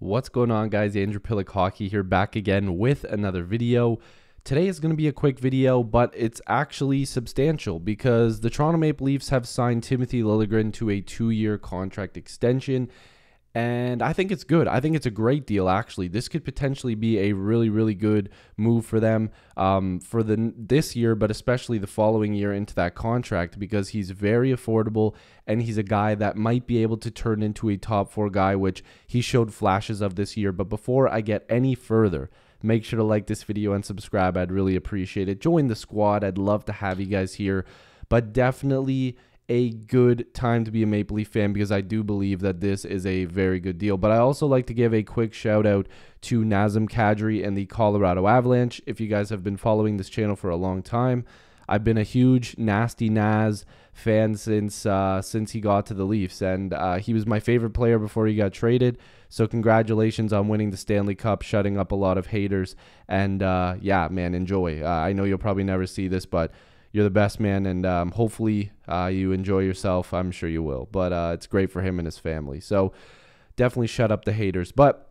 What's going on, guys? Andrew Piluk Hockey here, back again with another video. Today is going to be a quick video, but it's actually substantial because the Toronto Maple Leafs have signed Timothy Liljegren to a 2-year contract extension, and I think it's good. I think it's a great deal, actually. This could potentially be a really good move for them for this year, but especially the following year into that contract, because he's very affordable and he's a guy that might be able to turn into a top 4 guy, which he showed flashes of this year. But before I get any further, make sure to like this video and subscribe. I'd really appreciate it. Join the squad. I'd love to have you guys here, but definitely a good time to be a Maple Leaf fan, because I do believe that this is a very good deal. But I also like to give a quick shout out to Nazem Kadri and the Colorado Avalanche. If you guys have been following this channel for a long time, I've been a huge Nasty Naz fan since he got to the Leafs, and he was my favorite player before he got traded. So congratulations on winning the Stanley Cup, shutting up a lot of haters, and yeah, man, enjoy. I know you'll probably never see this, but you're the best, man, and hopefully you enjoy yourself. I'm sure you will, but it's great for him and his family. So definitely shut up the haters. But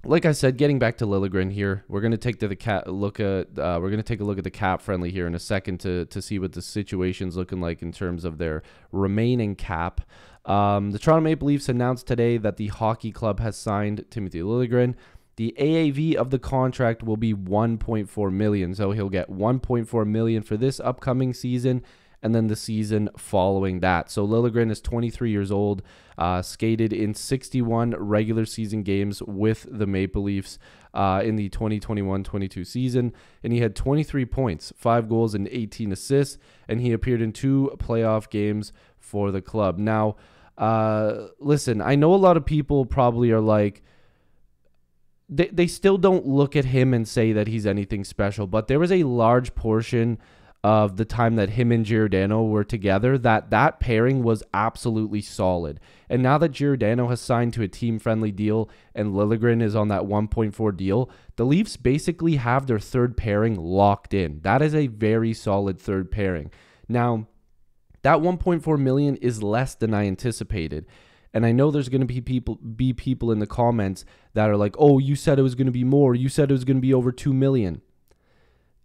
like I said, getting back to Liljegren here, we're gonna take a look at the cap friendly here in a second to see what the situation's looking like in terms of their remaining cap. The Toronto Maple Leafs announced today that the hockey club has signed Timothy Liljegren. The AAV of the contract will be $1.4 million, so he'll get $1.4 million for this upcoming season, and then the season following that. So Liljegren is 23 years old, skated in 61 regular season games with the Maple Leafs in the 2021-22 season, and he had 23 points, 5 goals, and 18 assists, and he appeared in 2 playoff games for the club. Now, listen, I know a lot of people probably are like, they still don't look at him and say that he's anything special, but there was a large portion of the time that him and Giordano were together that pairing was absolutely solid. And now that Giordano has signed to a team-friendly deal and Liljegren is on that 1.4 deal, the Leafs basically have their third pairing locked in. That is a very solid third pairing. Now, that 1.4 million is less than I anticipated. And I know there's going to be people in the comments that are like, oh, you said it was going to be more. You said it was going to be over 2 million.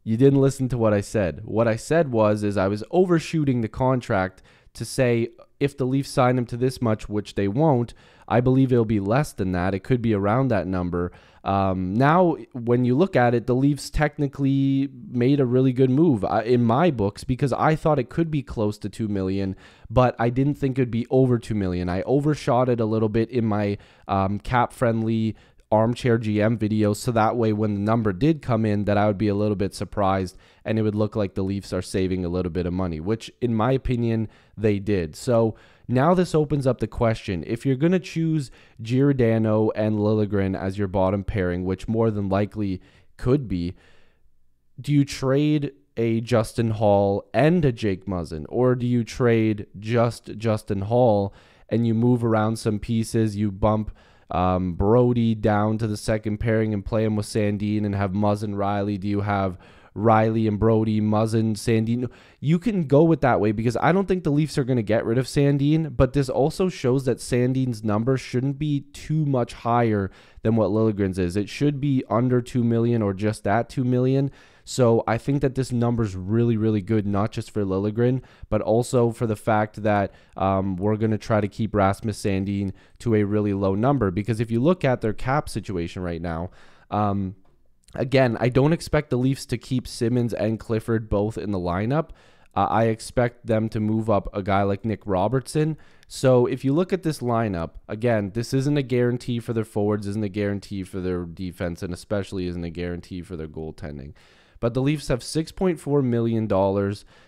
You didn't listen to what I said. What I said was I was overshooting the contract to say if the Leafs sign him to this much, which they won't, I believe it'll be less than that. It could be around that number. Now, when you look at it, the Leafs technically made a really good move in my books, because I thought it could be close to 2 million, but I didn't think it'd be over 2 million. I overshot it a little bit in my cap-friendly armchair GM video, so that way when the number did come in, that I would be a little bit surprised and it would look like the Leafs are saving a little bit of money, which in my opinion they did. So now this opens up the question, if you're going to choose Giordano and Liljegren as your bottom pairing, which more than likely could be, do you trade a Justin Holl and a Jake Muzzin, or do you trade just Justin Holl and you move around some pieces, you bump Brody down to the second pairing and play him with Sandin and have Muzzin, Riley? Do you have Riley and Brody, Muzzin, Sandin? You can go with that way, because I don't think the Leafs are going to get rid of Sandin, but this also shows that Sandin's number shouldn't be too much higher than what Liljegren's is. It should be under 2 million or just at 2 million. So I think that this number is really good, not just for Liljegren, but also for the fact that we're going to try to keep Rasmus Sandin to a really low number, because if you look at their cap situation right now, again, I don't expect the Leafs to keep Simmons and Clifford both in the lineup. I expect them to move up a guy like Nick Robertson. So if you look at this lineup, again, this isn't a guarantee for their forwards, isn't a guarantee for their defense, and especially isn't a guarantee for their goaltending. But the Leafs have $6.4 million.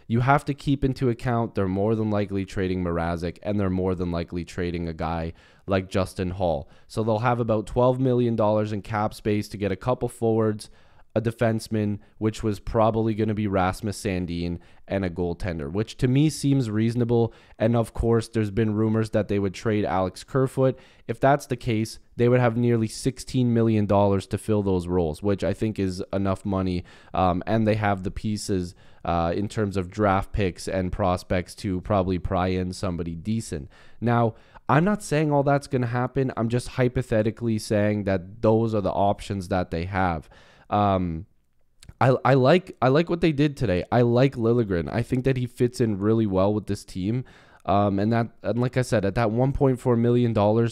You have to keep into account they're more than likely trading Mrazek, and they're more than likely trading a guy like Justin Holl. So they'll have about $12 million in cap space to get a couple forwards, a defenseman, which was probably going to be Rasmus Sandin, and a goaltender, which to me seems reasonable. And of course, there's been rumors that they would trade Alex Kerfoot. If that's the case, they would have nearly $16 million to fill those roles, which I think is enough money. And they have the pieces in terms of draft picks and prospects to probably pry in somebody decent. Now, I'm not saying all that's going to happen. I'm just hypothetically saying that those are the options that they have. I like what they did today. I like Liljegren. I think that he fits in really well with this team. And like I said, at that $1.4 million,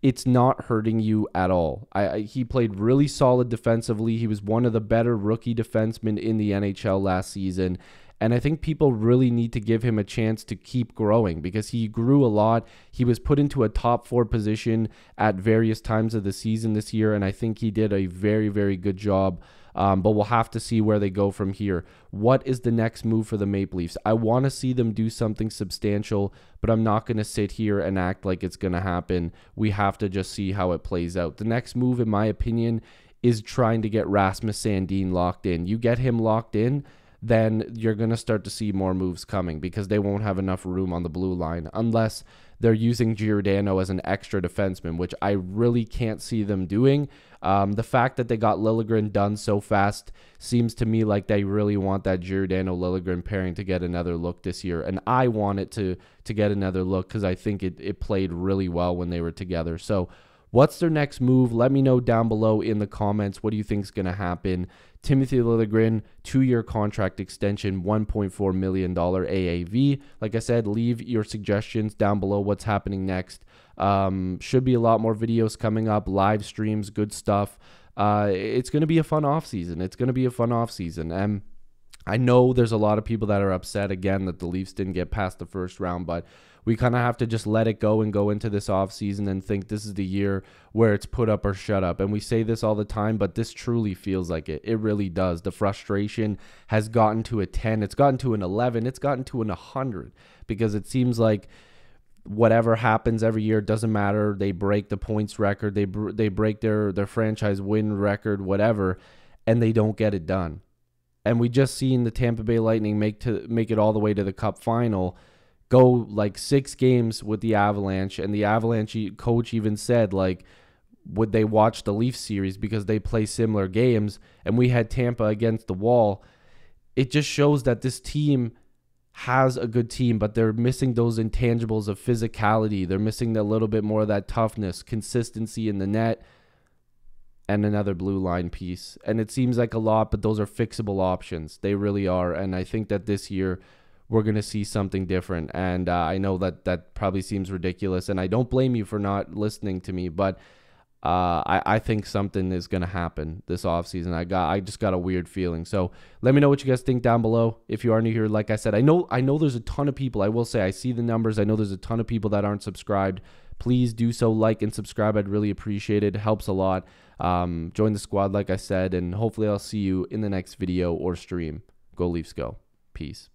it's not hurting you at all. He played really solid defensively. He was one of the better rookie defensemen in the NHL last season. And I think people really need to give him a chance to keep growing because he grew a lot. He was put into a top 4 position at various times of the season this year, and I think he did a very, very good job. But we'll have to see where they go from here. What is the next move for the Maple Leafs? I want to see them do something substantial, but I'm not going to sit here and act like it's going to happen. We have to just see how it plays out. The next move, in my opinion, is trying to get Rasmus Sandin locked in. You get him locked in, then you're going to start to see more moves coming because they won't have enough room on the blue line unless they're using Giordano as an extra defenseman, which I really can't see them doing. The fact that they got Liljegren done so fast seems to me like they really want that Giordano-Liljegren pairing to get another look this year, and I want it to get another look because I think it played really well when they were together. So what's their next move? Let me know down below in the comments. What do you think is going to happen? Timothy Liljegren, 2-year contract extension, $1.4 million AAV. Like I said, leave your suggestions down below. What's happening next? Should be a lot more videos coming up, live streams, good stuff. It's going to be a fun offseason. It's going to be a fun offseason. And I know there's a lot of people that are upset again that the Leafs didn't get past the first round, but we kind of have to just let it go and go into this offseason and think this is the year where it's put up or shut up. And we say this all the time, but this truly feels like it. It really does. The frustration has gotten to a 10. It's gotten to an 11. It's gotten to an 100 because it seems like whatever happens every year, doesn't matter. They break the points record. They break their franchise win record, whatever, and they don't get it done. And we just seen the Tampa Bay Lightning make it all the way to the Cup final, go like 6 games with the Avalanche, and the Avalanche coach even said, like, would they watch the Leafs series because they play similar games, and we had Tampa against the wall. It just shows that this team has a good team, but they're missing those intangibles of physicality. They're missing a little bit more of that toughness, consistency in the net, and another blue line piece. And it seems like a lot, but those are fixable options. They really are. And I think that this year we're going to see something different. And I know that probably seems ridiculous, and I don't blame you for not listening to me, but I think something is going to happen this offseason. I just got a weird feeling. So let me know what you guys think down below. If you are new here, like I said, I know there's a ton of people. I will say I see the numbers. I know there's a ton of people that aren't subscribed. Please do so, like and subscribe. I'd really appreciate it. It helps a lot. Join the squad, like I said, and hopefully I'll see you in the next video or stream. Go Leafs go. Peace.